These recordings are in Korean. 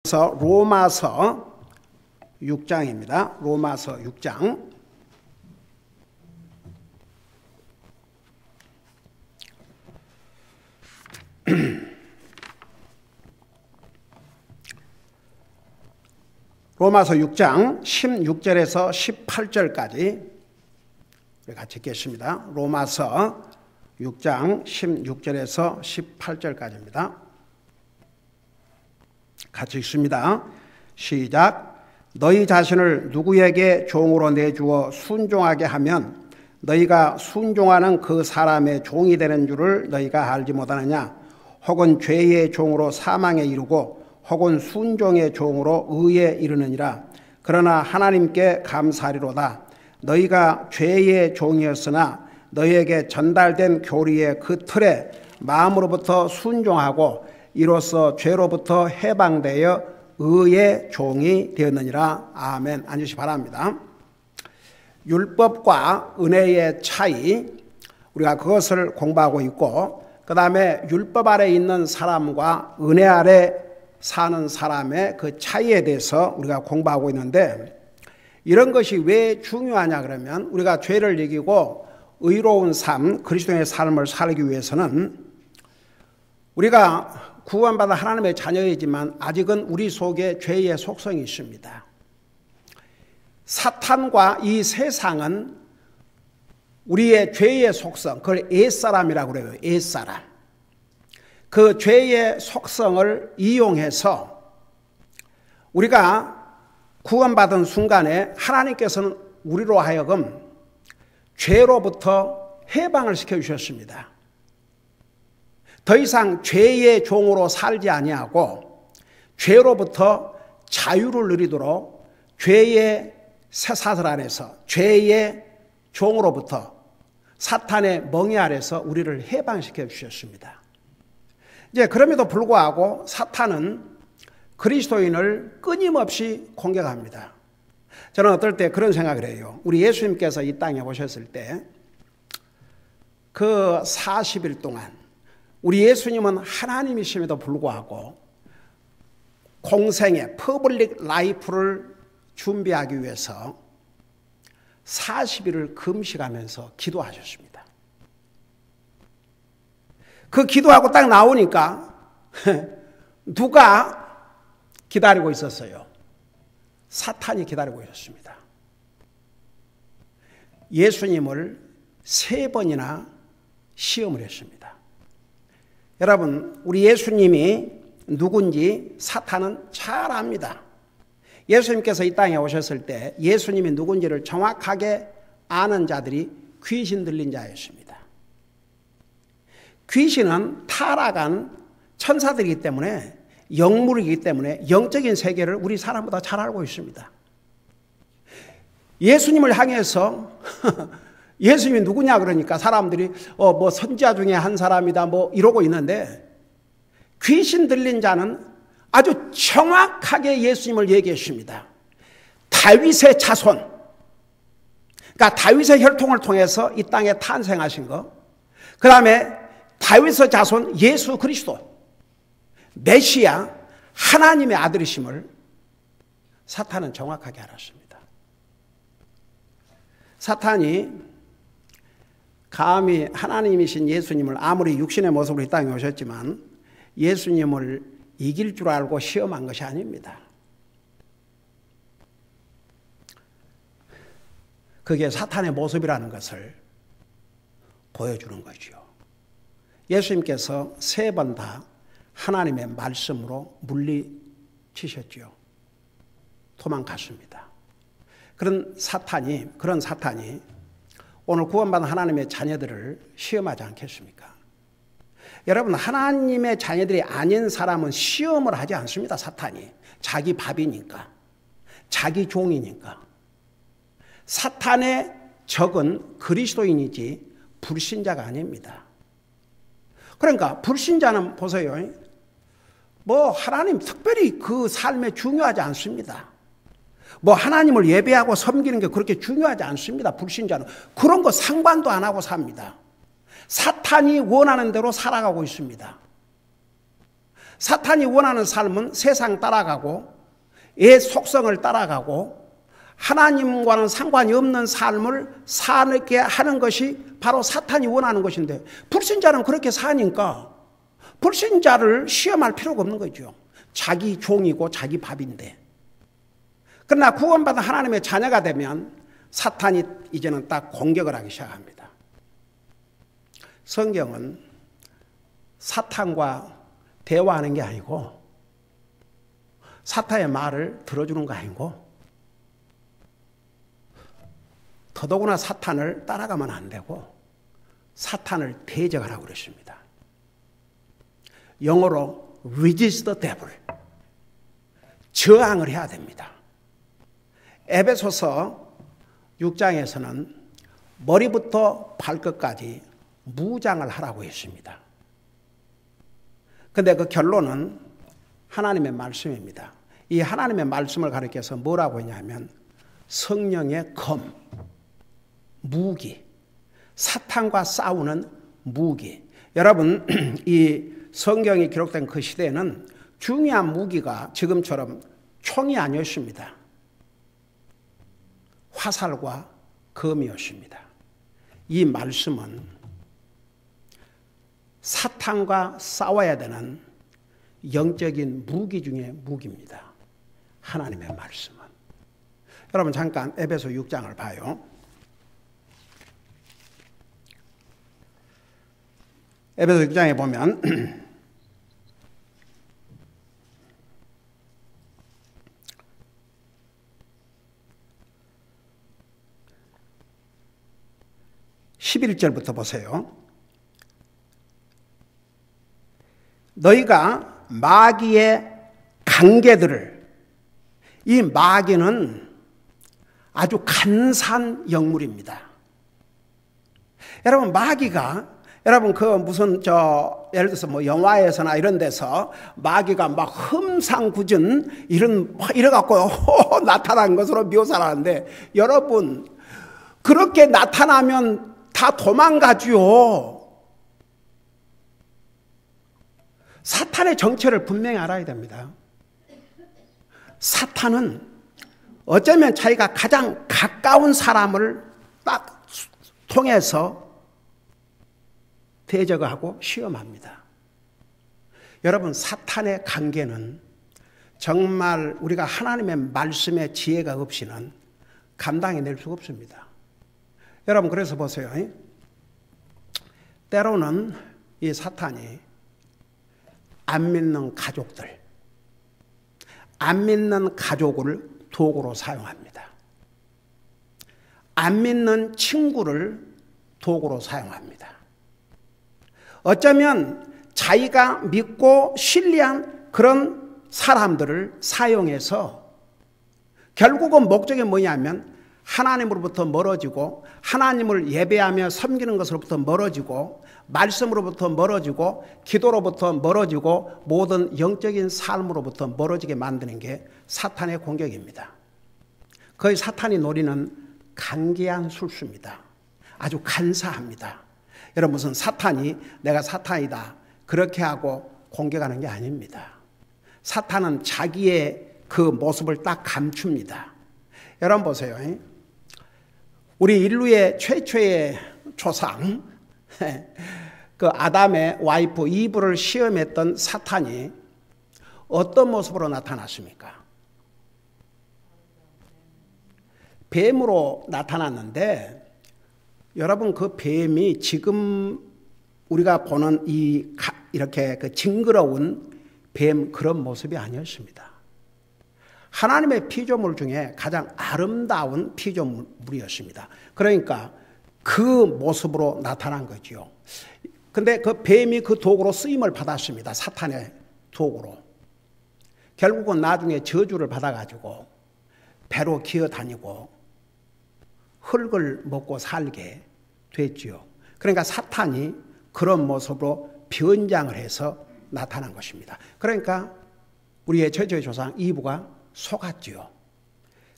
그래서 로마서 6장입니다. 로마서 6장. 로마서 6장 16절에서 18절까지 같이 읽겠습니다. 로마서 6장 16절에서 18절까지입니다. 같이 읽습니다. 시작. 너희 자신을 누구에게 종으로 내주어 순종하게 하면 너희가 순종하는 그 사람의 종이 되는 줄을 너희가 알지 못하느냐? 혹은 죄의 종으로 사망에 이르고 혹은 순종의 종으로 의에 이르느니라. 그러나 하나님께 감사하리로다. 너희가 죄의 종이었으나 너희에게 전달된 교리의 그 틀에 마음으로부터 순종하고 이로써 죄로부터 해방되어 의의 종이 되었느니라. 아멘. 앉으시 바랍니다. 율법과 은혜의 차이, 우리가 그것을 공부하고 있고, 그 다음에 율법 아래 있는 사람과 은혜 아래 사는 사람의 그 차이에 대해서 우리가 공부하고 있는데, 이런 것이 왜 중요하냐 그러면 우리가 죄를 이기고 의로운 삶, 그리스도의 삶을 살기 위해서는 우리가 구원받은 하나님의 자녀이지만 아직은 우리 속에 죄의 속성이 있습니다. 사탄과 이 세상은 우리의 죄의 속성, 그걸 옛사람이라고 그래요. 옛사람. 그 죄의 속성을 이용해서 우리가 구원받은 순간에 하나님께서는 우리로 하여금 죄로부터 해방을 시켜주셨습니다. 더 이상 죄의 종으로 살지 아니하고 죄로부터 자유를 누리도록 죄의 쇠사슬 아래서 죄의 종으로부터 사탄의 멍에 아래서 우리를 해방시켜 주셨습니다. 이제 그럼에도 불구하고 사탄은 그리스도인을 끊임없이 공격합니다. 저는 어떨 때 그런 생각을 해요. 우리 예수님께서 이 땅에 오셨을 때 그 40일 동안 우리 예수님은 하나님이심에도 불구하고 공생의 퍼블릭 라이프를 준비하기 위해서 40일을 금식하면서 기도하셨습니다. 그 기도하고 딱 나오니까 누가 기다리고 있었어요? 사탄이 기다리고 있었습니다. 예수님을 3번이나 시험을 했습니다. 여러분, 우리 예수님이 누군지 사탄은 잘 압니다. 예수님께서 이 땅에 오셨을 때 예수님이 누군지를 정확하게 아는 자들이 귀신 들린 자였습니다. 귀신은 타락한 천사들이기 때문에, 영물이기 때문에 영적인 세계를 우리 사람보다 잘 알고 있습니다. 예수님을 향해서 예수님이 누구냐 그러니까 사람들이 뭐 선지자 중에 한 사람이다 뭐 이러고 있는데, 귀신 들린 자는 아주 정확하게 예수님을 얘기했습니다. 다윗의 자손, 그러니까 다윗의 혈통을 통해서 이 땅에 탄생하신 거, 그 다음에 다윗의 자손 예수 그리스도, 메시아, 하나님의 아들이심을 사탄은 정확하게 알았습니다. 사탄이 감히 하나님이신 예수님을, 아무리 육신의 모습으로 이 땅에 오셨지만 예수님을 이길 줄 알고 시험한 것이 아닙니다. 그게 사탄의 모습이라는 것을 보여주는 거죠. 예수님께서 3번 다 하나님의 말씀으로 물리치셨죠. 도망갔습니다. 그런 사탄이 오늘 구원받은 하나님의 자녀들을 시험하지 않겠습니까? 여러분, 하나님의 자녀들이 아닌 사람은 시험을 하지 않습니다. 사탄이. 자기 밥이니까, 자기 종이니까. 사탄의 적은 그리스도인이지 불신자가 아닙니다. 그러니까 불신자는 보세요, 뭐 하나님 특별히 그 삶에 중요하지 않습니다. 뭐 하나님을 예배하고 섬기는 게 그렇게 중요하지 않습니다. 불신자는 그런 거 상관도 안 하고 삽니다. 사탄이 원하는 대로 살아가고 있습니다. 사탄이 원하는 삶은 세상 따라가고 애 속성을 따라가고 하나님과는 상관이 없는 삶을 살게 하는 것이 바로 사탄이 원하는 것인데, 불신자는 그렇게 사니까 불신자를 시험할 필요가 없는 거죠. 자기 종이고 자기 밥인데. 그러나 구원받은 하나님의 자녀가 되면 사탄이 이제는 딱 공격을 하기 시작합니다. 성경은 사탄과 대화하는 게 아니고 사탄의 말을 들어주는 거 아니고, 더더구나 사탄을 따라가면 안 되고 사탄을 대적하라고 그랬습니다. 영어로 resist the devil, 저항을 해야 됩니다. 에베소서 6장에서는 머리부터 발끝까지 무장을 하라고 했습니다. 그런데 그 결론은 하나님의 말씀입니다. 이 하나님의 말씀을 가리켜서 뭐라고 했냐면 성령의 검, 무기, 사탄과 싸우는 무기. 여러분, 이 성경이 기록된 그 시대에는 중요한 무기가 지금처럼 총이 아니었습니다. 화살과 검이었습니다. 이 말씀은 사탄과 싸워야 되는 영적인 무기 중에 무기입니다. 하나님의 말씀은. 여러분 잠깐 에베소 6장을 봐요. 에베소 6장에 보면 11절부터 보세요. 너희가 마귀의 관계들을, 이 마귀는 아주 간사한 영물입니다. 여러분 마귀가, 여러분 그 무슨 예를 들어서 뭐 영화에서나 이런 데서 마귀가 막 흠상궂은 이래갖고 나타난 것으로 묘사를 하는데, 여러분 그렇게 나타나면 다 도망가죠. 사탄의 정체를 분명히 알아야 됩니다. 사탄은 어쩌면 자기가 가장 가까운 사람을 딱 통해서 대적하고 시험합니다. 여러분 사탄의 관계는 정말 우리가 하나님의 말씀의 지혜가 없이는 감당해낼 수가 없습니다. 여러분 그래서 보세요. 때로는 이 사탄이 안 믿는 가족들, 안 믿는 가족을 도구로 사용합니다. 안 믿는 친구를 도구로 사용합니다. 어쩌면 자기가 믿고 신뢰한 그런 사람들을 사용해서 결국은 목적이 뭐냐면 하나님으로부터 멀어지고, 하나님을 예배하며 섬기는 것으로부터 멀어지고, 말씀으로부터 멀어지고, 기도로부터 멀어지고, 모든 영적인 삶으로부터 멀어지게 만드는 게 사탄의 공격입니다. 거의 사탄이 노리는 간계한 술수입니다. 아주 간사합니다. 여러분 무슨 사탄이 내가 사탄이다 그렇게 하고 공격하는 게 아닙니다. 사탄은 자기의 그 모습을 딱 감춥니다. 여러분 보세요. 우리 인류의 최초의 조상 그 아담의 와이프 이브를 시험했던 사탄이 어떤 모습으로 나타났습니까? 뱀으로 나타났는데, 여러분 그 뱀이 지금 우리가 보는 이렇게 그 징그러운 뱀 그런 모습이 아니었습니다. 하나님의 피조물 중에 가장 아름다운 피조물이었습니다. 그러니까 그 모습으로 나타난 거죠. 근데 그 뱀이 그 도구로 쓰임을 받았습니다. 사탄의 도구로. 결국은 나중에 저주를 받아가지고 배로 기어다니고 흙을 먹고 살게 됐죠. 그러니까 사탄이 그런 모습으로 변장을 해서 나타난 것입니다. 그러니까 우리의 최초의 조상 이브가 속았죠.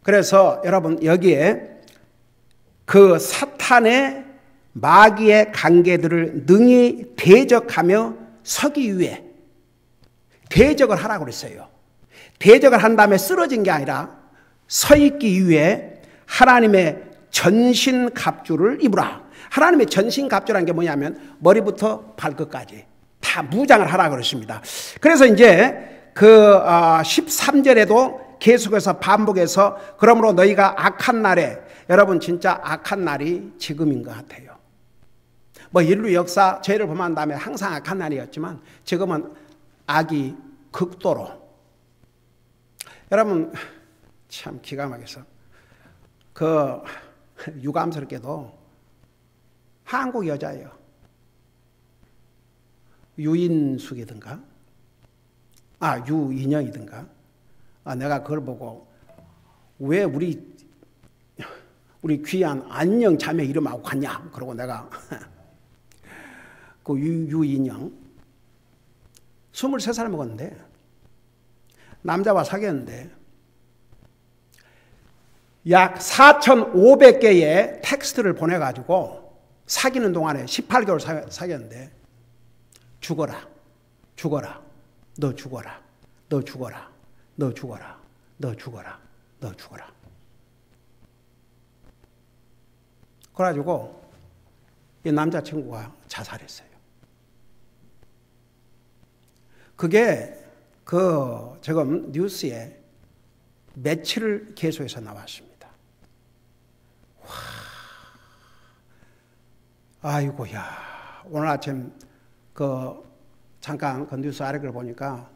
그래서 여러분 여기에 그 사탄의 마귀의 관계들을 능히 대적하며 서기 위해, 대적을 하라고 그랬어요. 대적을 한 다음에 쓰러진 게 아니라 서 있기 위해 하나님의 전신갑주를 입으라. 하나님의 전신갑주라는 게 뭐냐면 머리부터 발끝까지 다 무장을 하라 그랬습니다. 그래서 이제 그 13절에도 계속해서 반복해서 그러므로 너희가 악한 날에, 여러분 진짜 악한 날이 지금인 것 같아요. 뭐 인류 역사 죄를 범한 다음에 항상 악한 날이었지만 지금은 악이 극도로, 여러분 참 기가 막혀서 그 유감스럽게도 한국 여자예요. 유인숙이든가 유인영이든가 내가 그걸 보고 왜 우리 귀한 안녕 자매 이름하고 같냐 그러고 내가 그 유인영 23살 먹었는데 남자와 사귀었는데 약 4,500개의 텍스트를 보내가지고 사귀는 동안에 18개월 사귀었는데 죽어라, 죽어라, 너 죽어라, 너 죽어라, 너 죽어라, 너 죽어라, 너 죽어라. 그래가지고 이 남자친구가 자살했어요. 그게 지금 뉴스에 며칠 계속해서 나왔습니다. 아이고야, 오늘 아침 잠깐 그 뉴스 아래글 보니까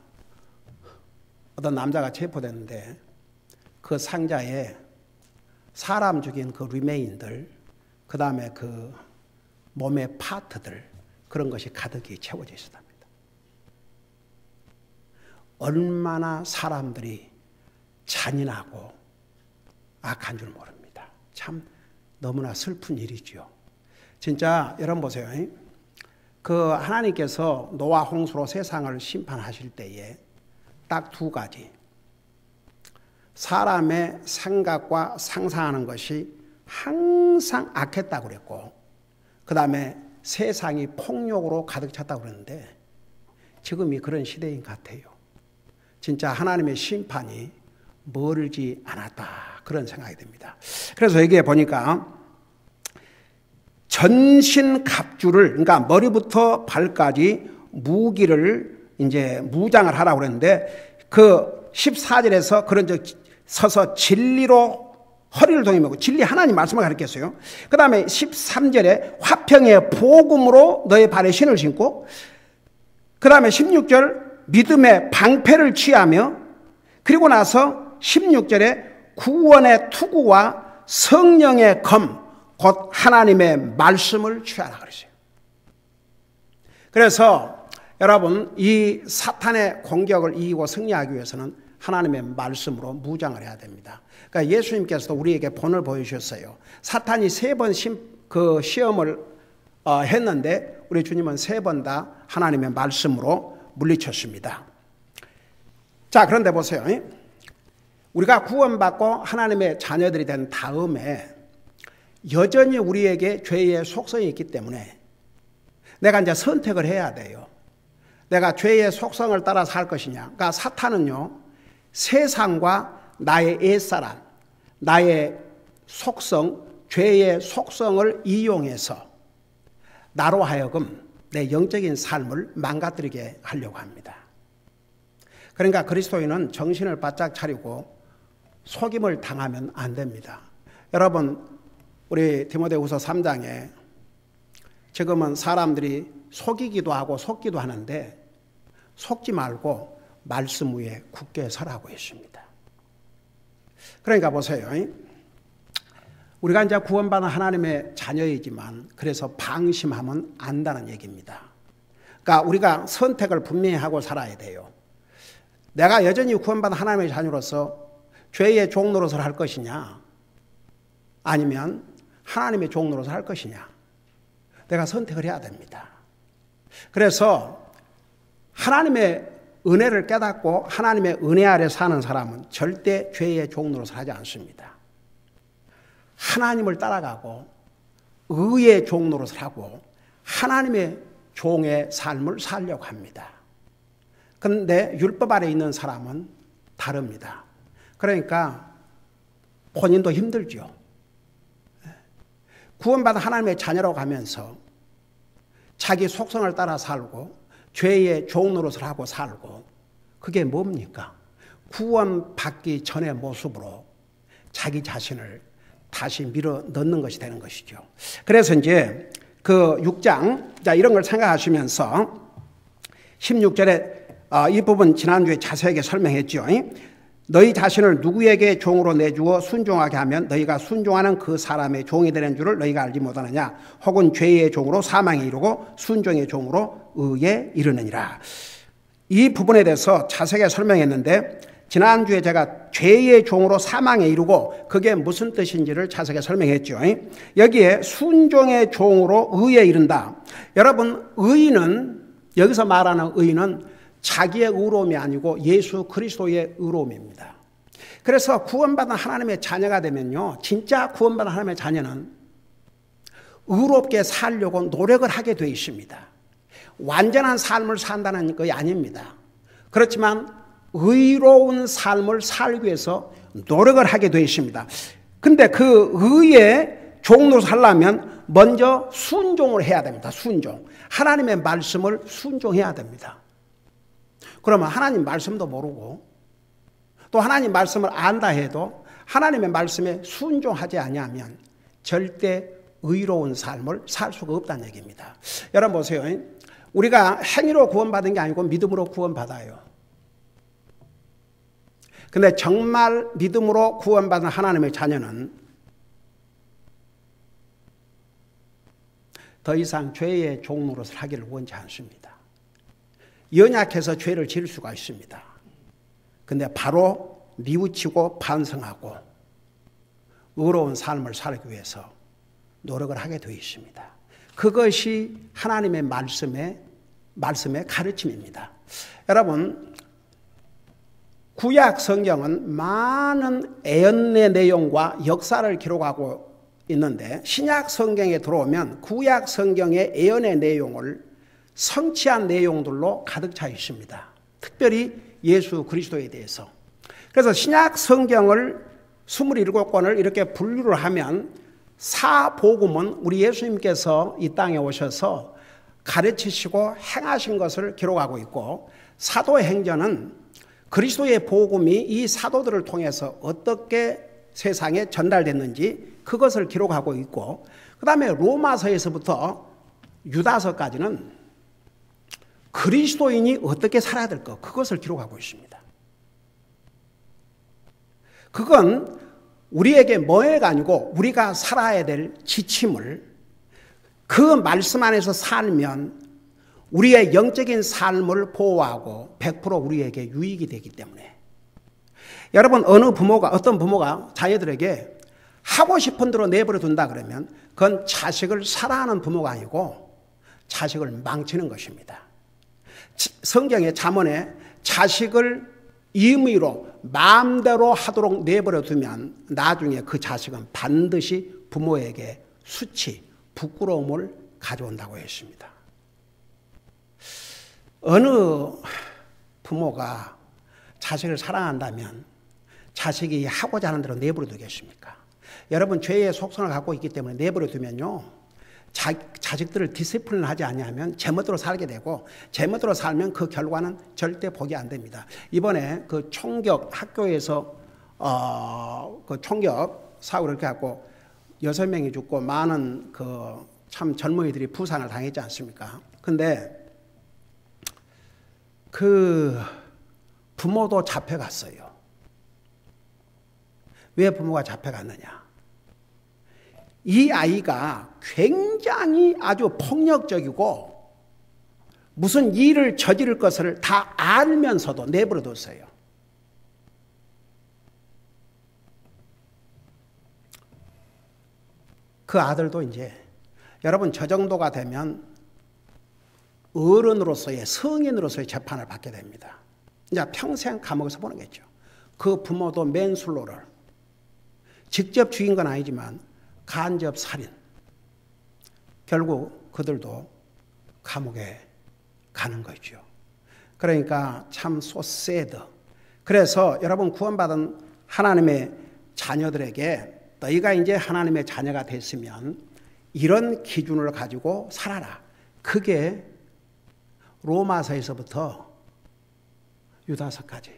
어떤 남자가 체포됐는데 그 상자에 사람 죽인 그 리메인들, 그 다음에 그 몸의 파트들, 그런 것이 가득히 채워져 있었답니다. 얼마나 사람들이 잔인하고 악한 줄 모릅니다. 참 너무나 슬픈 일이죠. 진짜 여러분 보세요. 그 하나님께서 노아 홍수로 세상을 심판하실 때에 딱 두 가지, 사람의 생각과 상상하는 것이 항상 악했다고 그랬고, 그 다음에 세상이 폭력으로 가득 찼다고 그랬는데 지금이 그런 시대인 것 같아요. 진짜 하나님의 심판이 멀지 않았다, 그런 생각이 듭니다. 그래서 여기에 보니까 전신갑주를, 그러니까 머리부터 발까지 무기를 이제 무장을 하라고 그랬는데 그 14절에서 그런 적 서서 진리로 허리를 동이매고, 진리 하나님 말씀을 가르쳤어요. 그 다음에 13절에 화평의 복음으로 너의 발에 신을 신고, 그 다음에 16절 믿음의 방패를 취하며, 그리고 나서 16절에 구원의 투구와 성령의 검, 곧 하나님의 말씀을 취하라 그랬어요. 그래서 여러분, 이 사탄의 공격을 이기고 승리하기 위해서는 하나님의 말씀으로 무장을 해야 됩니다. 그러니까 예수님께서도 우리에게 본을 보여주셨어요. 사탄이 3번 시험을 했는데 우리 주님은 3번 다 하나님의 말씀으로 물리쳤습니다. 자, 그런데 보세요. 우리가 구원받고 하나님의 자녀들이 된 다음에 여전히 우리에게 죄의 속성이 있기 때문에 내가 이제 선택을 해야 돼요. 내가 죄의 속성을 따라 살 것이냐. 그러니까 사탄은요, 세상과 나의 옛사람, 나의 속성, 죄의 속성을 이용해서 나로 하여금 내 영적인 삶을 망가뜨리게 하려고 합니다. 그러니까 그리스도인은 정신을 바짝 차리고 속임을 당하면 안 됩니다. 여러분, 우리 디모데후서 3장에 지금은 사람들이 속이기도 하고 속기도 하는데 속지 말고 말씀 위에 굳게 서라고 했습니다. 그러니까 보세요. 우리가 이제 구원받은 하나님의 자녀이지만 그래서 방심하면 안 된다는 얘기입니다. 그러니까 우리가 선택을 분명히 하고 살아야 돼요. 내가 여전히 구원받은 하나님의 자녀로서 죄의 종 노릇을 할 것이냐, 아니면 하나님의 종 노릇을 할 것이냐, 내가 선택을 해야 됩니다. 그래서 하나님의 은혜를 깨닫고 하나님의 은혜 아래 사는 사람은 절대 죄의 종 노릇을 하지 않습니다. 하나님을 따라가고 의의 종 노릇을 하고 하나님의 종의 삶을 살려고 합니다. 그런데 율법 아래 있는 사람은 다릅니다. 그러니까 본인도 힘들죠. 구원받은 하나님의 자녀라고 하면서 자기 속성을 따라 살고 죄의 종 노릇을 하고 살고, 그게 뭡니까? 구원받기 전의 모습으로 자기 자신을 다시 밀어 넣는 것이 되는 것이죠. 그래서 이제 그 6장, 자, 이런 걸 생각하시면서 16절에 이 부분 지난주에 자세하게 설명했죠. 너희 자신을 누구에게 종으로 내주어 순종하게 하면 너희가 순종하는 그 사람의 종이 되는 줄을 너희가 알지 못하느냐? 혹은 죄의 종으로 사망에 이르고 순종의 종으로 의에 이르느니라. 이 부분에 대해서 자세하게 설명했는데, 지난주에 제가 죄의 종으로 사망에 이르고 그게 무슨 뜻인지를 자세하게 설명했죠. 여기에 순종의 종으로 의에 이른다. 여러분, 의는, 여기서 말하는 의는 자기의 의로움이 아니고 예수 그리스도의 의로움입니다. 그래서 구원받은 하나님의 자녀가 되면요, 진짜 구원받은 하나님의 자녀는 의롭게 살려고 노력을 하게 되어 있습니다. 완전한 삶을 산다는 것이 아닙니다. 그렇지만 의로운 삶을 살기 위해서 노력을 하게 되어 있습니다. 근데 그 의의 종으로 살려면 먼저 순종을 해야 됩니다. 순종. 하나님의 말씀을 순종해야 됩니다. 그러면 하나님 말씀도 모르고 또 하나님 말씀을 안다 해도 하나님의 말씀에 순종하지 아니하면 절대 의로운 삶을 살 수가 없다는 얘기입니다. 여러분 보세요. 우리가 행위로 구원받은 게 아니고 믿음으로 구원받아요. 근데 정말 믿음으로 구원받은 하나님의 자녀는 더 이상 죄의 종 노릇을 하기를 원치 않습니다. 연약해서 죄를 지을 수가 있습니다. 근데 바로 뉘우치고 반성하고 의로운 삶을 살기 위해서 노력을 하게 되어 있습니다. 그것이 하나님의 말씀의 가르침입니다. 여러분, 구약 성경은 많은 애언의 내용과 역사를 기록하고 있는데, 신약 성경에 들어오면 구약 성경의 애언의 내용을 성취한 내용들로 가득 차 있습니다. 특별히 예수 그리스도에 대해서. 그래서 신약 성경을 27권을 이렇게 분류를 하면 사복음은 우리 예수님께서 이 땅에 오셔서 가르치시고 행하신 것을 기록하고 있고, 사도행전은 그리스도의 복음이 이 사도들을 통해서 어떻게 세상에 전달됐는지 그것을 기록하고 있고, 그 다음에 로마서에서부터 유다서까지는 그리스도인이 어떻게 살아야 될까, 그것을 기록하고 있습니다. 그건 우리에게 뭐해가 아니고 우리가 살아야 될 지침을 그 말씀 안에서 살면 우리의 영적인 삶을 보호하고 100% 우리에게 유익이 되기 때문에, 여러분, 어떤 부모가 자녀들에게 하고 싶은 대로 내버려 둔다 그러면 그건 자식을 사랑하는 부모가 아니고 자식을 망치는 것입니다. 성경의 잠언에 자식을 임의로 마음대로 하도록 내버려 두면 나중에 그 자식은 반드시 부모에게 수치, 부끄러움을 가져온다고 했습니다. 어느 부모가 자식을 사랑한다면 자식이 하고자 하는 대로 내버려 두겠습니까? 여러분, 죄의 속성을 갖고 있기 때문에 내버려 두면요, 자식들을 디시플린 하지 아니하면 제멋대로 살게 되고, 제멋대로 살면 그 결과는 절대 복이 안 됩니다. 이번에 그 총격 학교에서 그 총격 사고를 이렇게 갖고 6명이 죽고 많은 그 참 젊은이들이 부상을 당했지 않습니까? 근데 그 부모도 잡혀갔어요. 왜 부모가 잡혀갔느냐? 이 아이가 굉장히 아주 폭력적이고 무슨 일을 저지를 것을 다 알면서도 내버려 뒀어요. 그 아들도 이제, 여러분, 저 정도가 되면 어른으로서의, 성인으로서의 재판을 받게 됩니다. 이제 평생 감옥에서 보내겠죠. 그 부모도 맨슬로를, 직접 죽인 건 아니지만 간접 살인, 결국 그들도 감옥에 가는 거죠. 그러니까 참 so sad. 그래서 여러분 구원받은 하나님의 자녀들에게 너희가 이제 하나님의 자녀가 됐으면 이런 기준을 가지고 살아라. 그게 로마서에서부터 유다서까지.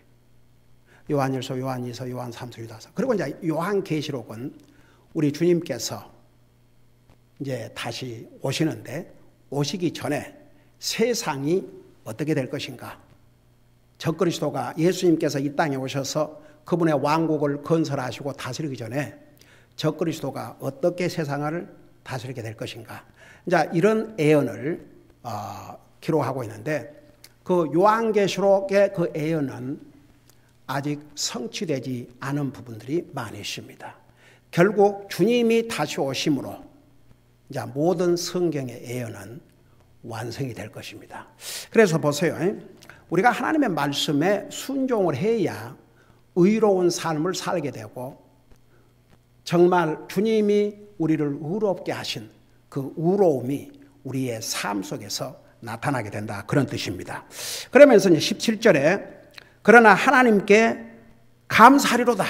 요한일서, 요한이서, 요한삼서, 유다서. 그리고 이제 요한계시록은 우리 주님께서 이제 다시 오시는데 오시기 전에 세상이 어떻게 될 것인가? 적그리스도가 예수님께서 이 땅에 오셔서 그분의 왕국을 건설하시고 다스리기 전에 적그리스도가 어떻게 세상을 다스리게 될 것인가? 이제 이런 예언을 기록하고 있는데 그 요한계시록의 그 예언은 아직 성취되지 않은 부분들이 많이 있습니다. 결국 주님이 다시 오심으로 이제 모든 성경의 예언은 완성이 될 것입니다. 그래서 보세요. 우리가 하나님의 말씀에 순종을 해야 의로운 삶을 살게 되고 정말 주님이 우리를 의롭게 하신 그 의로움이 우리의 삶 속에서 나타나게 된다. 그런 뜻입니다. 그러면서 이제 17절에 그러나 하나님께 감사하리로다.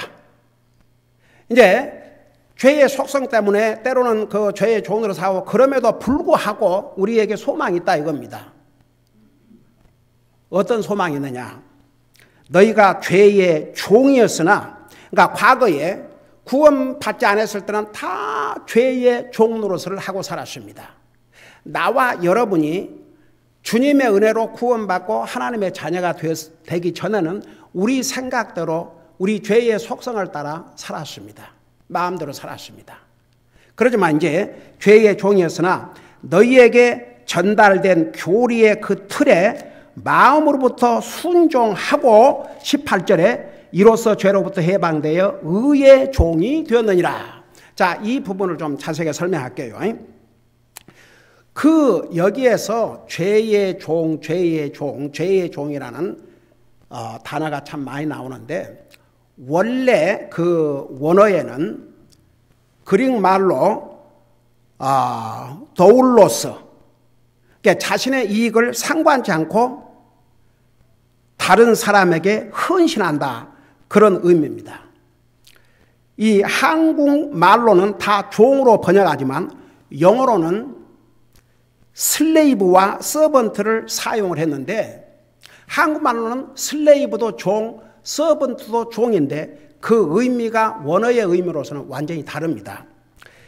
이제 죄의 속성 때문에 때로는 그 죄의 종으로 사고 그럼에도 불구하고 우리에게 소망이 있다 이겁니다. 어떤 소망이 있느냐? 너희가 죄의 종이었으나, 그러니까 과거에 구원받지 않았을 때는 다 죄의 종 노릇을 하고 살았습니다. 나와 여러분이 주님의 은혜로 구원받고 하나님의 자녀가 되기 전에는 우리 생각대로 우리 죄의 속성을 따라 살았습니다. 마음대로 살았습니다. 그렇지만 이제 죄의 종이었으나 너희에게 전달된 교리의 그 틀에 마음으로부터 순종하고 18절에 이로써 죄로부터 해방되어 의의 종이 되었느니라. 자, 이 부분을 좀 자세하게 설명할게요. 그 여기에서 죄의 종, 죄의 종, 죄의 종이라는 단어가 참 많이 나오는데 원래 그 원어에는 그릭 말로 도울로스, 그러니까 자신의 이익을 상관치 않고 다른 사람에게 헌신한다, 그런 의미입니다. 이 한국 말로는 다 종으로 번역하지만 영어로는 슬레이브와 서번트를 사용을 했는데 한국말로는 슬레이브도 종, 서번트도 종인데 그 의미가 원어의 의미로서는 완전히 다릅니다.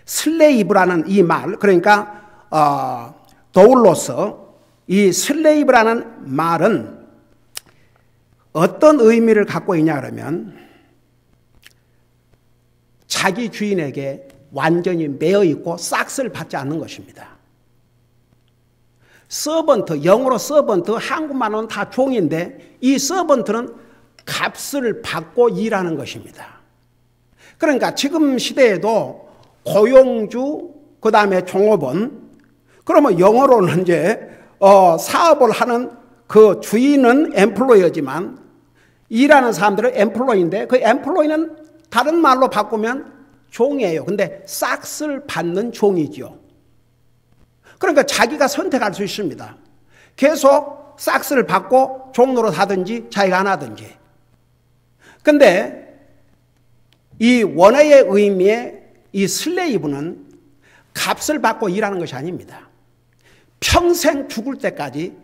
슬레이브라는 이 말, 그러니까 도울로서 이 슬레이브라는 말은 어떤 의미를 갖고 있냐 그러면 자기 주인에게 완전히 매여 있고 싹쓸 받지 않는 것입니다. 서번트, 영어로 서번트, 한국말로는 다 종인데 이 서번트는 값을 받고 일하는 것입니다. 그러니까 지금 시대에도 고용주, 그 다음에 종업원, 그러면 영어로는 이제 사업을 하는 그 주인은 엠플로이어지만 일하는 사람들은 엠플로이인데 그 엠플로이는 다른 말로 바꾸면 종이에요. 근데 싹쓸 받는 종이죠. 그러니까 자기가 선택할 수 있습니다. 계속 싹쓸 받고 종로로 하든지 자기가 안 하든지. 근데 이 원어의 의미의 이 슬레이브는 값을 받고 일하는 것이 아닙니다. 평생 죽을 때까지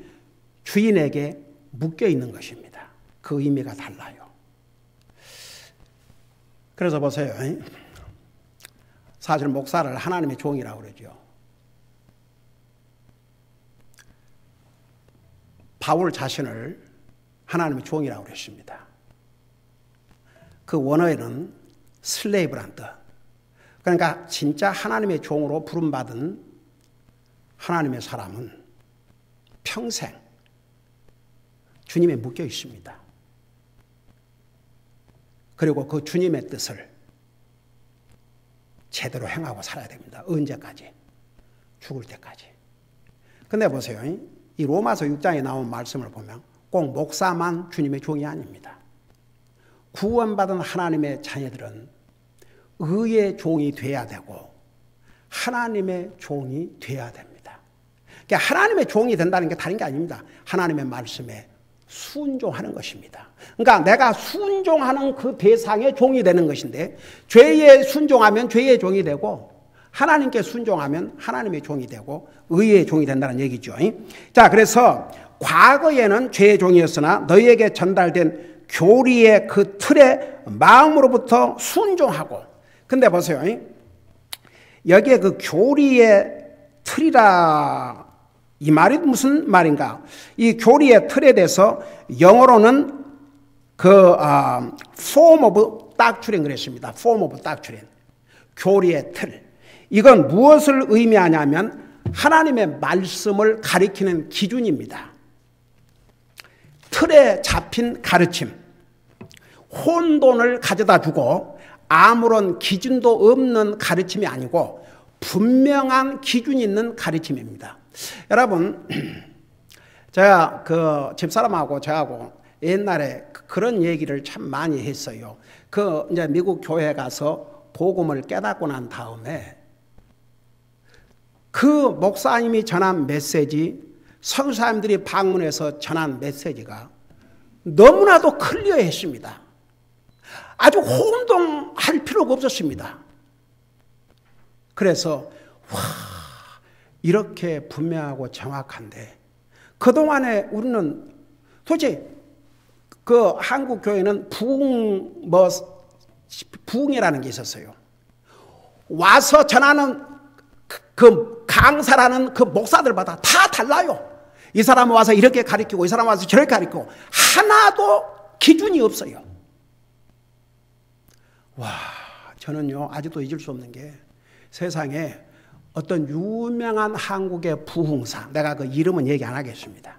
주인에게 묶여 있는 것입니다. 그 의미가 달라요. 그래서 보세요. 사실 목사를 하나님의 종이라고 그러죠. 바울 자신을 하나님의 종이라고 그랬습니다. 그 원어에는 슬레이브란 뜻. 그러니까 진짜 하나님의 종으로 부름받은 하나님의 사람은 평생 주님에 묶여 있습니다. 그리고 그 주님의 뜻을 제대로 행하고 살아야 됩니다. 언제까지? 죽을 때까지. 근데 보세요. 이 로마서 6장에 나온 말씀을 보면 꼭 목사만 주님의 종이 아닙니다. 구원받은 하나님의 자녀들은 의의 종이 돼야 되고 하나님의 종이 돼야 됩니다. 그러니까 하나님의 종이 된다는 게 다른 게 아닙니다. 하나님의 말씀에 순종하는 것입니다. 그러니까 내가 순종하는 그 대상의 종이 되는 것인데, 죄에 순종하면 죄의 종이 되고, 하나님께 순종하면 하나님의 종이 되고, 의의 종이 된다는 얘기죠. 자, 그래서 과거에는 죄의 종이었으나 너희에게 전달된 교리의 그 틀에 마음으로부터 순종하고. 근데 보세요. 여기에 그 교리의 틀이라, 이 말이 무슨 말인가? 이 교리의 틀에 대해서 영어로는 form of doctrine 그랬습니다. form of doctrine. 교리의 틀. 이건 무엇을 의미하냐면 하나님의 말씀을 가리키는 기준입니다. 틀에 잡힌 가르침. 혼돈을 가져다 주고 아무런 기준도 없는 가르침이 아니고 분명한 기준이 있는 가르침입니다. 여러분, 제가 그 집사람하고 저하고 옛날에 그런 얘기를 참 많이 했어요. 이제 미국 교회 가서 복음을 깨닫고 난 다음에 그 목사님이 전한 메시지, 선교사님들이 방문해서 전한 메시지가 너무나도 클리어했습니다. 아주 혼동할 필요가 없었습니다. 그래서 이렇게 분명하고 정확한데, 그동안에 우리는 도대체 그 한국 교회는 부흥이라는 게 있었어요. 와서 전하는 그 강사라는 그 목사들마다 다 달라요. 이 사람은 와서 이렇게 가르치고 이 사람은 와서 저렇게 가르치고 하나도 기준이 없어요. 저는요 아직도 잊을 수 없는 게, 세상에 어떤 유명한 한국의 부흥사, 내가 그 이름은 얘기 안 하겠습니다.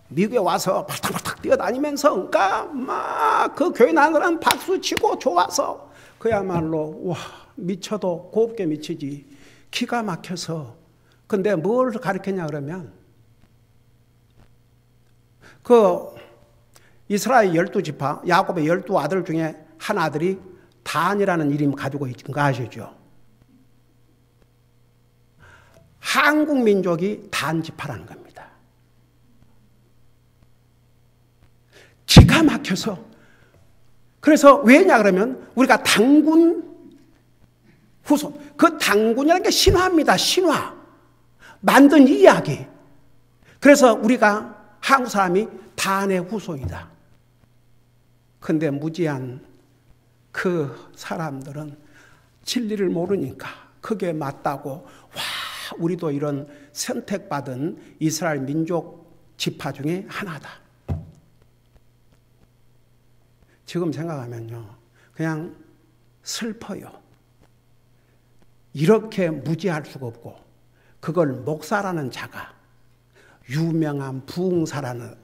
미국에 와서 발탁발탁 뛰어다니면서 그러니까 막 그 교회 나누는 박수 치고 좋아서 그야말로 미쳐도 곱게 미치지, 기가 막혀서. 근데 뭘 가르쳤냐 그러면 그 이스라엘 12지파 야곱의 12아들 중에 한 아들이 단이라는 이름 가지고 있는 거 아시죠? 한국 민족이 단지파라는 겁니다. 기가 막혀서. 그래서 왜냐 그러면 우리가 당군 후손, 그 당군이라는 게 신화입니다. 신화. 만든 이야기. 그래서 우리가 한국 사람이 단의 후손이다. 근데 무지한 그 사람들은 진리를 모르니까 그게 맞다고, 우리도 이런 선택받은 이스라엘 민족 지파 중에 하나다. 지금 생각하면요 그냥 슬퍼요. 이렇게 무지할 수가 없고, 그걸 목사라는 자가, 유명한 부흥사라는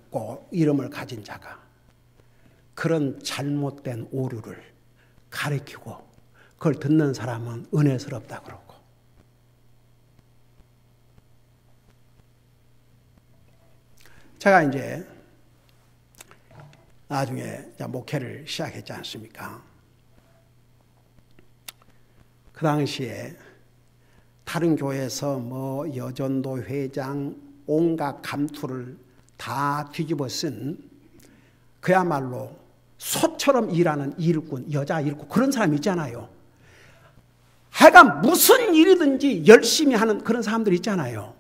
이름을 가진 자가 그런 잘못된 오류를 가르치고 그걸 듣는 사람은 은혜스럽다 그러고. 제가 이제 나중에 목회를 시작했지 않습니까? 그 당시에 다른 교회에서 여전도 회장 온갖 감투를 다 뒤집어 쓴 그야말로 소처럼 일하는 일꾼, 여자 일꾼, 그런 사람 있잖아요. 하여간 무슨 일이든지 열심히 하는 그런 사람들 있잖아요.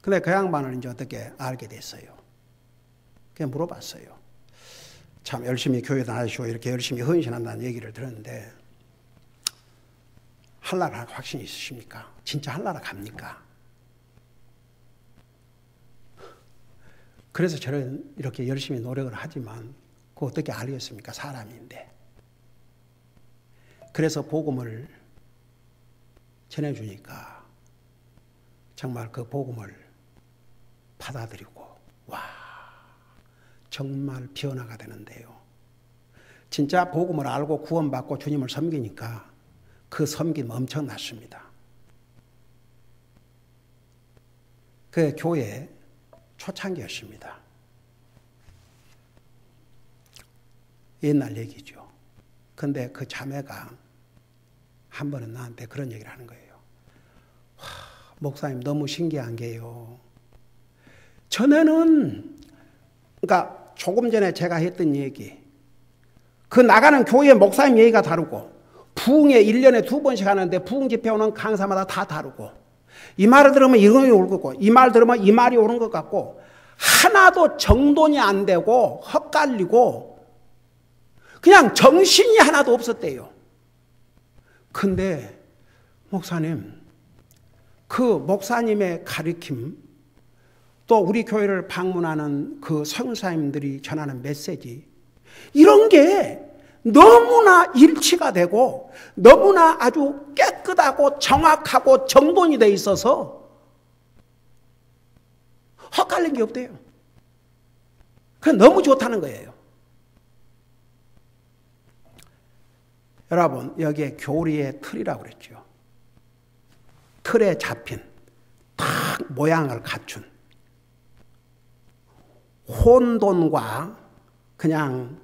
근데 그 양반을 이제 어떻게 알게 됐어요? 그냥 물어봤어요. 참 열심히 교회 다니시고 이렇게 열심히 헌신한다는 얘기를 들었는데, 할나라 확신이 있으십니까? 진짜 할나라 갑니까? 그래서 저는 이렇게 열심히 노력을 하지만 그거 어떻게 알겠습니까? 사람인데. 그래서 복음을 전해주니까 정말 그 복음을 받아들이고, 정말 변화가 되는데요. 진짜 복음을 알고 구원받고 주님을 섬기니까 그 섬김 엄청났습니다. 그 교회 초창기였습니다. 옛날 얘기죠. 근데 그 자매가 한 번은 나한테 그런 얘기를 하는 거예요. 목사님 너무 신기한 게요. 전에는 그러니까 조금 전에 제가 했던 얘기, 그 나가는 교회 목사님 얘기가 다르고 부흥에 1년에 2번씩 하는데 부흥 집회 오는 강사마다 다 다르고 이 말을 들으면 이런 올 것 같고 이 말 들으면 이 말이 옳은 것 같고 하나도 정돈이 안 되고 헛갈리고 그냥 정신이 하나도 없었대요. 근데 목사님, 그 목사님의 가르침 또 우리 교회를 방문하는 그 선교사님들이 전하는 메시지 이런 게 너무나 일치가 되고 너무나 아주 깨끗하고 정확하고 정돈이 돼 있어서 헛갈린 게 없대요. 그게 너무 좋다는 거예요. 여러분, 여기에 교리의 틀이라고 그랬죠. 틀에 잡힌 딱 모양을 갖춘 혼돈과 그냥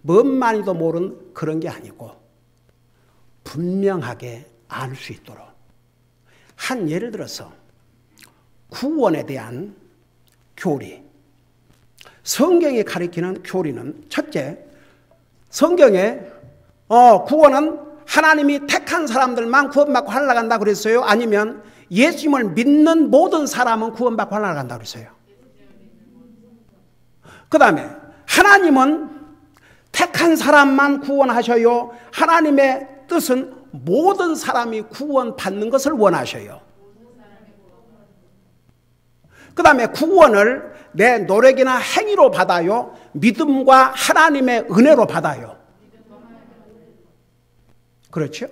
뭔만이도 모르는 그런 게 아니고 분명하게 알 수 있도록 한 예를 들어서 구원에 대한 교리, 성경이 가리키는 교리는 첫째, 성경에 구원은 하나님이 택한 사람들만 구원받고 하늘나라 간다 그랬어요? 아니면 예수님을 믿는 모든 사람은 구원받고 하늘나라 간다 그랬어요? 그 다음에 하나님은 택한 사람만 구원하셔요? 하나님의 뜻은 모든 사람이 구원받는 것을 원하셔요? 그 다음에 구원을 내 노력이나 행위로 받아요? 믿음과 하나님의 은혜로 받아요? 그렇죠?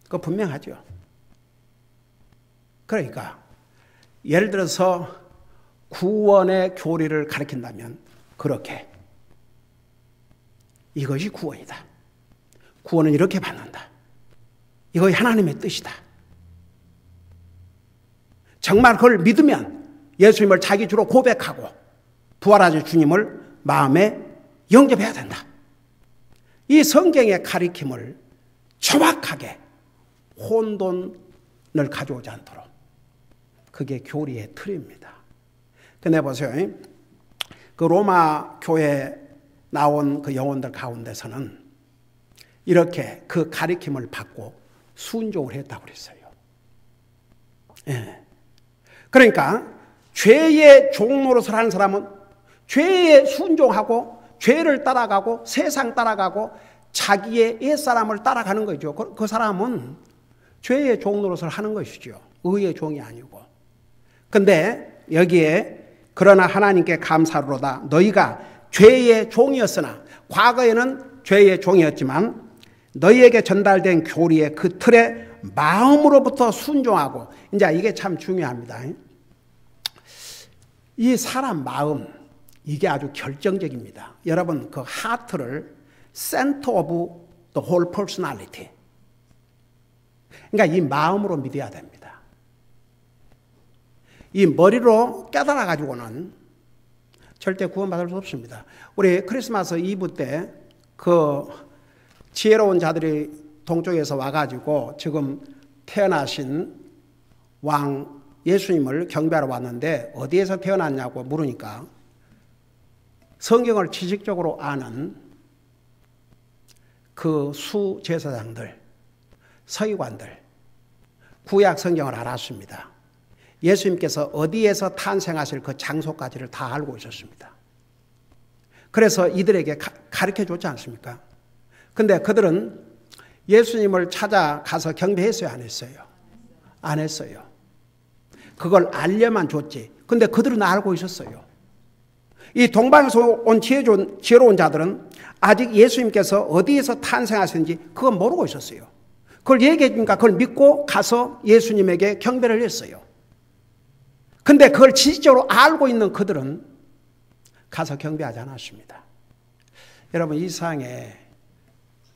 그거 분명하죠. 그러니까 예를 들어서 구원의 교리를 가르친다면 그렇게 이것이 구원이다. 구원은 이렇게 받는다. 이것이 하나님의 뜻이다. 정말 그걸 믿으면 예수님을 자기 주로 고백하고 부활하신 주님을 마음에 영접해야 된다. 이 성경의 가르침을 정확하게 혼돈을 가져오지 않도록 그게 교리의 틀입니다. 근데 보세요. 그 로마 교회에 나온 그 영혼들 가운데서는 이렇게 그 가르침을 받고 순종을 했다고 그랬어요. 예. 그러니까 죄의 종노릇을 하는 사람은 죄에 순종하고 죄를 따라가고 세상 따라가고 자기의 옛사람을 따라가는 거죠. 그 사람은 죄의 종노릇을 하는 것이죠. 의의 종이 아니고. 근데 여기에 그러나 하나님께 감사로다 너희가 죄의 종이었으나 과거에는 죄의 종이었지만 너희에게 전달된 교리의 그 틀에 마음으로부터 순종하고 이제 이게 참 중요합니다. 이 사람 마음 이게 아주 결정적입니다. 여러분 그 하트를 center of the whole personality 그러니까 이 마음으로 믿어야 됩니다. 이 머리로 깨달아 가지고는 절대 구원받을 수 없습니다. 우리 크리스마스 이브 때 그 지혜로운 자들이 동쪽에서 와가지고 지금 태어나신 왕 예수님을 경배하러 왔는데 어디에서 태어났냐고 물으니까 성경을 지식적으로 아는 그 수제사장들, 서기관들, 구약 성경을 알았습니다. 예수님께서 어디에서 탄생하실 그 장소까지를 다 알고 있었습니다. 그래서 이들에게 가르쳐 줬지 않습니까? 근데 그들은 예수님을 찾아가서 경배했어요, 안 했어요? 안 했어요. 그걸 알려만 줬지. 근데 그들은 알고 있었어요. 이 동방에서 온 지혜로운 자들은 아직 예수님께서 어디에서 탄생하셨는지 그건 모르고 있었어요. 그걸 얘기해 주니까 그걸 믿고 가서 예수님에게 경배를 했어요. 근데 그걸 지식적으로 알고 있는 그들은 가서 경배하지 않았습니다. 여러분 이 세상에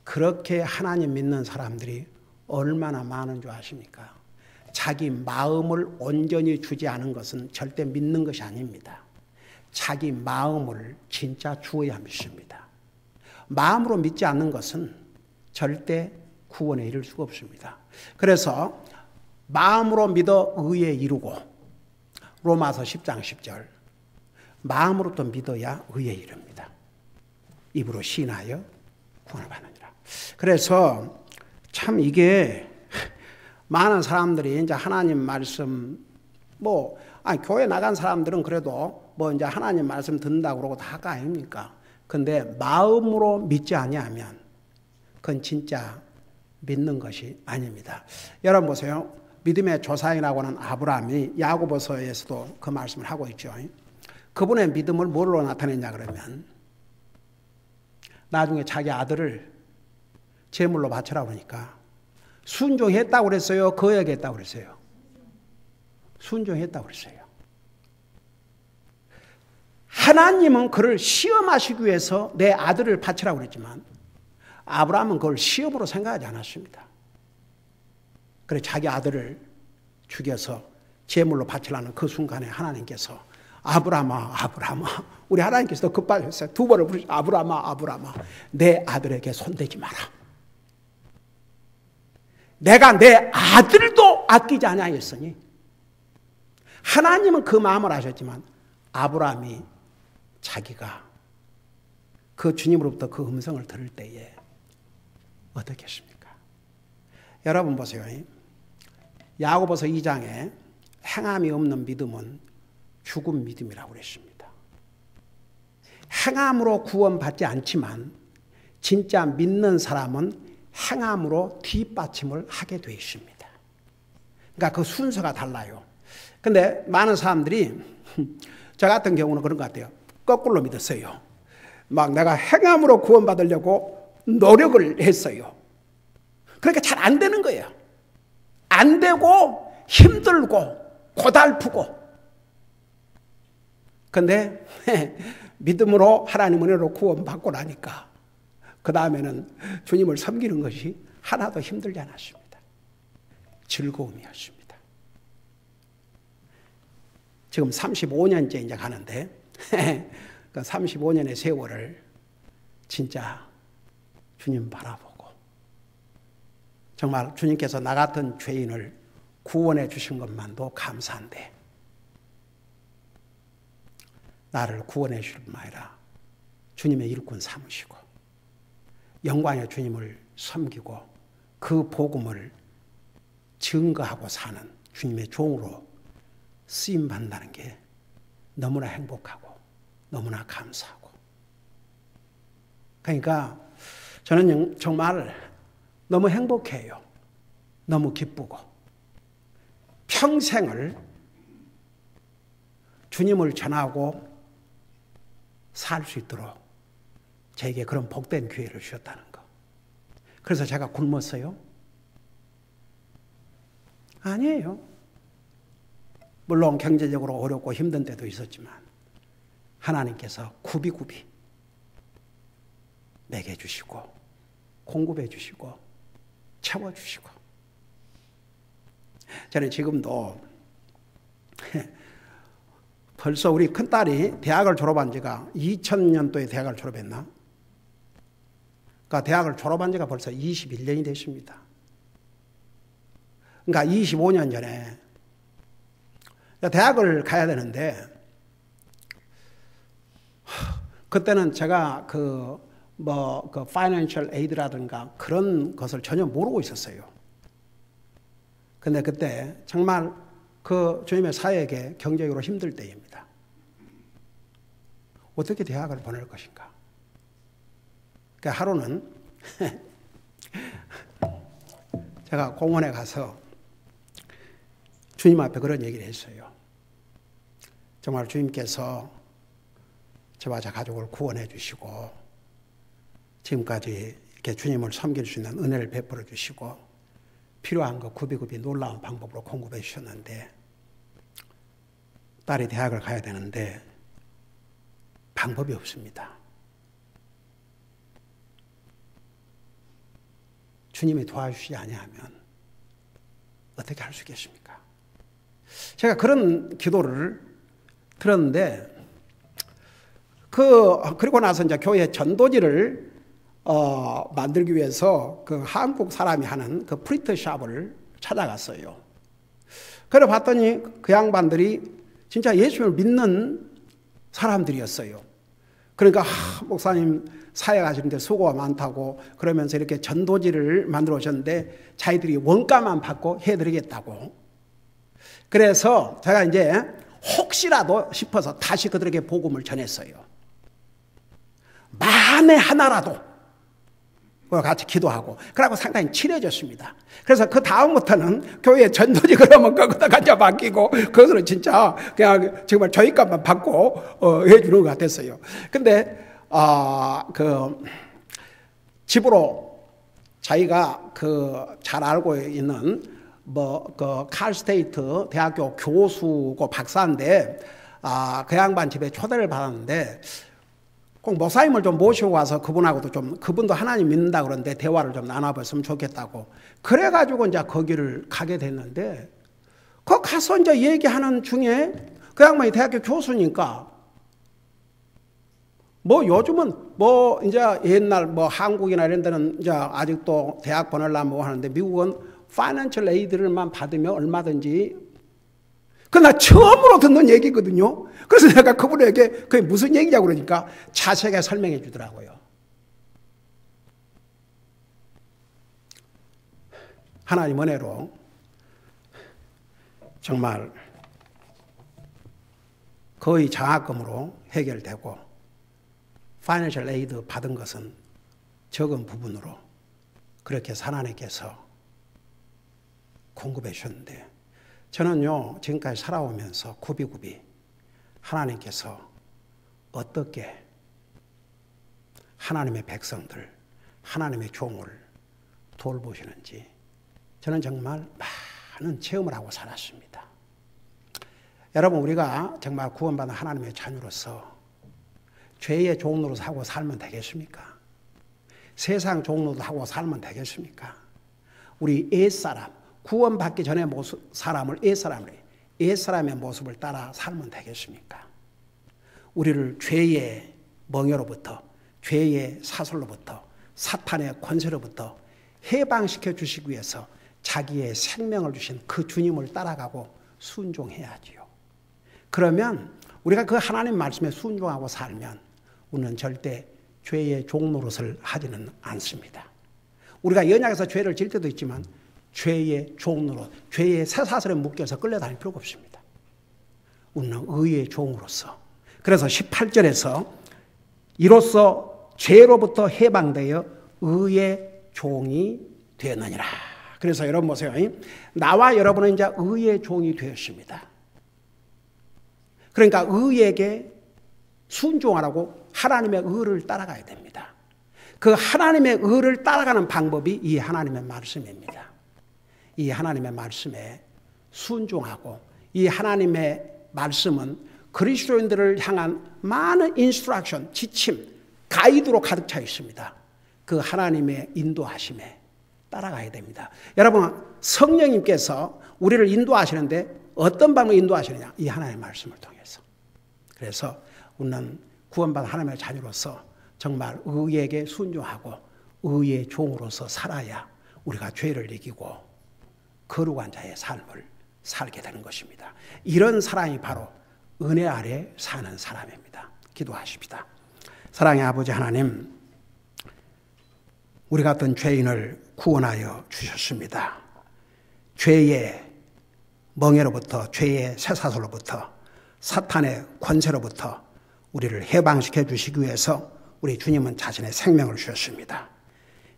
그렇게 하나님 믿는 사람들이 얼마나 많은 줄 아십니까? 자기 마음을 온전히 주지 않은 것은 절대 믿는 것이 아닙니다. 자기 마음을 진짜 주어야 믿습니다. 마음으로 믿지 않는 것은 절대 구원에 이를 수가 없습니다. 그래서 마음으로 믿어 의에 이르고 로마서 10장 10절 마음으로 또 믿어야 의에 이릅니다. 입으로 시인하여 구원을 받느니라. 그래서 참 이게 많은 사람들이 이제 하나님 말씀 교회 나간 사람들은 그래도 이제 하나님 말씀 듣는다고 그러고 다 할 아닙니까? 근데 마음으로 믿지 아니하면 그건 진짜 믿는 것이 아닙니다. 여러분 보세요. 믿음의 조상이라고 하는 아브라함이 야고보서에서도 그 말씀을 하고 있죠. 그분의 믿음을 뭘로 나타냈냐 그러면 나중에 자기 아들을 제물로 바치라고 그러니까 순종했다고 그랬어요? 거역했다고 그랬어요? 순종했다고 그랬어요. 하나님은 그를 시험하시기 위해서 내 아들을 바치라고 그랬지만 아브라함은 그걸 시험으로 생각하지 않았습니다. 그래 자기 아들을 죽여서 제물로 바치라는 그 순간에 하나님께서 아브라함아 우리 하나님께서 급하셨어요. 두 번을 부르시고 아브라함아 내 아들에게 손대지 마라. 내가 내 아들도 아끼지 아니하였으니 하나님은 그 마음을 아셨지만 아브라함이 자기가 그 주님으로부터 그 음성을 들을 때에 어떻겠습니까? 여러분 보세요. 야고보서 2장에 행함이 없는 믿음은 죽은 믿음이라고 그랬습니다. 행함으로 구원받지 않지만 진짜 믿는 사람은 행함으로 뒷받침을 하게 되어 있습니다. 그러니까 그 순서가 달라요. 근데 많은 사람들이 저 같은 경우는 그런 것 같아요. 거꾸로 믿었어요. 막 내가 행함으로 구원받으려고 노력을 했어요. 그러니까 잘 안 되는 거예요. 안 되고 힘들고 고달프고. 근데 믿음으로 하나님 은혜로 구원받고 나니까 그 다음에는 주님을 섬기는 것이 하나도 힘들지 않았습니다. 즐거움이었습니다. 지금 35년째 이제 가는데 그 35년의 세월을 진짜 주님 바라보고 정말 주님께서 나 같은 죄인을 구원해 주신 것만도 감사한데 나를 구원해 주실 뿐 아니라 주님의 일꾼 삼으시고 영광의 주님을 섬기고 그 복음을 증거하고 사는 주님의 종으로 쓰임받는다는 게 너무나 행복하고 너무나 감사하고 그러니까 저는 정말 너무 행복해요. 너무 기쁘고 평생을 주님을 전하고 살 수 있도록 저에게 그런 복된 기회를 주셨다는 거. 그래서 제가 굶었어요? 아니에요. 물론 경제적으로 어렵고 힘든 때도 있었지만 하나님께서 굽이굽이 먹여주시고 공급해 주시고 채워주시고 저는 지금도 벌써 우리 큰딸이 대학을 졸업한 지가 2000년도에 대학을 졸업했나? 그러니까 대학을 졸업한 지가 벌써 21년이 됐습니다. 그러니까 25년 전에 대학을 가야 되는데 그때는 제가 그 파이낸셜 에이드라든가 그런 것을 전혀 모르고 있었어요. 근데 그때 정말 그 주님의 사역에 경제적으로 힘들 때입니다. 어떻게 대학을 보낼 것인가? 그 하루는 제가 공원에 가서 주님 앞에 그런 얘기를 했어요. 정말 주님께서 저와 제 가족을 구원해 주시고 지금까지 이렇게 주님을 섬길 수 있는 은혜를 베풀어 주시고 필요한 거 굽이굽이 놀라운 방법으로 공급해 주셨는데 딸이 대학을 가야 되는데 방법이 없습니다. 주님이 도와주시지 아니하면 어떻게 할 수 있겠습니까? 제가 그런 기도를 들었는데 그리고 나서 이제 교회 전도지를 만들기 위해서 그 한국 사람이 하는 그 프린트샵을 찾아갔어요. 그래 봤더니 그 양반들이 진짜 예수님을 믿는 사람들이었어요. 그러니까 목사님 사역하시는데 수고가 많다고 그러면서 이렇게 전도지를 만들어 오셨는데 자기들이 원가만 받고 해드리겠다고. 그래서 제가 이제 혹시라도 싶어서 다시 그들에게 복음을 전했어요. 만에 하나라도 같이 기도하고 그러고 상당히 친해졌습니다. 그래서 그 다음부터는 교회 전도지 그러면 거기다 갖다 맡기고 그것으로 진짜 그냥 정말 저희값만 받고 해주는 것 같았어요. 근데 그 집으로 자기가 그 잘 알고 있는 그 칼스테이트 대학교 교수고 박사인데 그 양반 집에 초대를 받았는데 꼭 목사님을 좀 모시고 와서 그분하고도 좀 그분도 하나님 믿는다 그러는데 대화를 좀 나눠봤으면 좋겠다고 그래가지고 이제 거기를 가게 됐는데 그 가서 이제 얘기하는 중에 그 양반이 대학교 교수니까 뭐 요즘은 뭐 이제 옛날 뭐 한국이나 이런 데는 이제 아직도 대학 보내려면 뭐 하는데 미국은 파이낸셜 에이드를만 받으면 얼마든지 그나 처음으로 듣는 얘기거든요. 그래서 내가 그분에게 그게 무슨 얘기냐고 그러니까 자세하게 설명해 주더라고요. 하나님 은혜로 정말 거의 장학금으로 해결되고 파이낸셜 에이드 받은 것은 적은 부분으로 그렇게 하나님께서 공급해 주셨는데 저는요 지금까지 살아오면서 굽이굽이 하나님께서 어떻게 하나님의 백성들 하나님의 종을 돌보시는지 저는 정말 많은 체험을 하고 살았습니다. 여러분 우리가 정말 구원받은 하나님의 자녀로서 죄의 종로로 하고 살면 되겠습니까? 세상 종로로 하고 살면 되겠습니까? 우리 옛사람 구원받기 전의 모습, 사람을 옛사람의 모습을 따라 살면 되겠습니까? 우리를 죄의 멍에로부터 죄의 사슬로부터 사탄의 권세로부터 해방시켜 주시기 위해서 자기의 생명을 주신 그 주님을 따라가고 순종해야지요. 그러면 우리가 그 하나님 말씀에 순종하고 살면 우리는 절대 죄의 종노릇을 하지는 않습니다. 우리가 연약해서 죄를 질 때도 있지만 죄의 종노릇, 죄의 쇠사슬에 묶여서 끌려다닐 필요가 없습니다. 우리는 의의 종으로서. 그래서 18절에서 이로써 죄로부터 해방되어 의의 종이 되었느니라. 그래서 여러분 보세요. 나와 여러분은 이제 의의 종이 되었습니다. 그러니까 의에게 순종하라고 하나님의 의를 따라가야 됩니다. 그 하나님의 의를 따라가는 방법이 이 하나님의 말씀입니다. 이 하나님의 말씀에 순종하고 이 하나님의 말씀은 그리스도인들을 향한 많은 인스트럭션, 지침, 가이드로 가득 차 있습니다. 그 하나님의 인도하심에 따라가야 됩니다. 여러분 성령님께서 우리를 인도하시는데 어떤 방법으로 인도하시느냐? 이 하나님의 말씀을 통해서. 그래서 우리는 구원받은 하나님의 자녀로서 정말 의에게 순종하고 의의 종으로서 살아야 우리가 죄를 이기고 거룩한 자의 삶을 살게 되는 것입니다. 이런 사람이 바로 은혜 아래 사는 사람입니다. 기도하십시다. 사랑의 아버지 하나님, 우리 같은 죄인을 구원하여 주셨습니다. 죄의 멍에로부터 죄의 쇠사슬로부터 사탄의 권세로부터 우리를 해방시켜 주시기 위해서 우리 주님은 자신의 생명을 주셨습니다.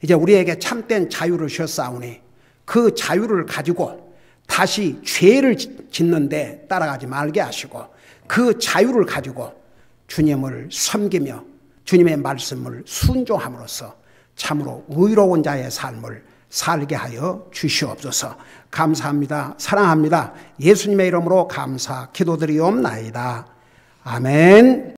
이제 우리에게 참된 자유를 주셨사오니 그 자유를 가지고 다시 죄를 짓는데 따라가지 말게 하시고 그 자유를 가지고 주님을 섬기며 주님의 말씀을 순종함으로써 참으로 의로운 자의 삶을 살게 하여 주시옵소서. 감사합니다. 사랑합니다. 예수님의 이름으로 감사 기도드리옵나이다. 아멘.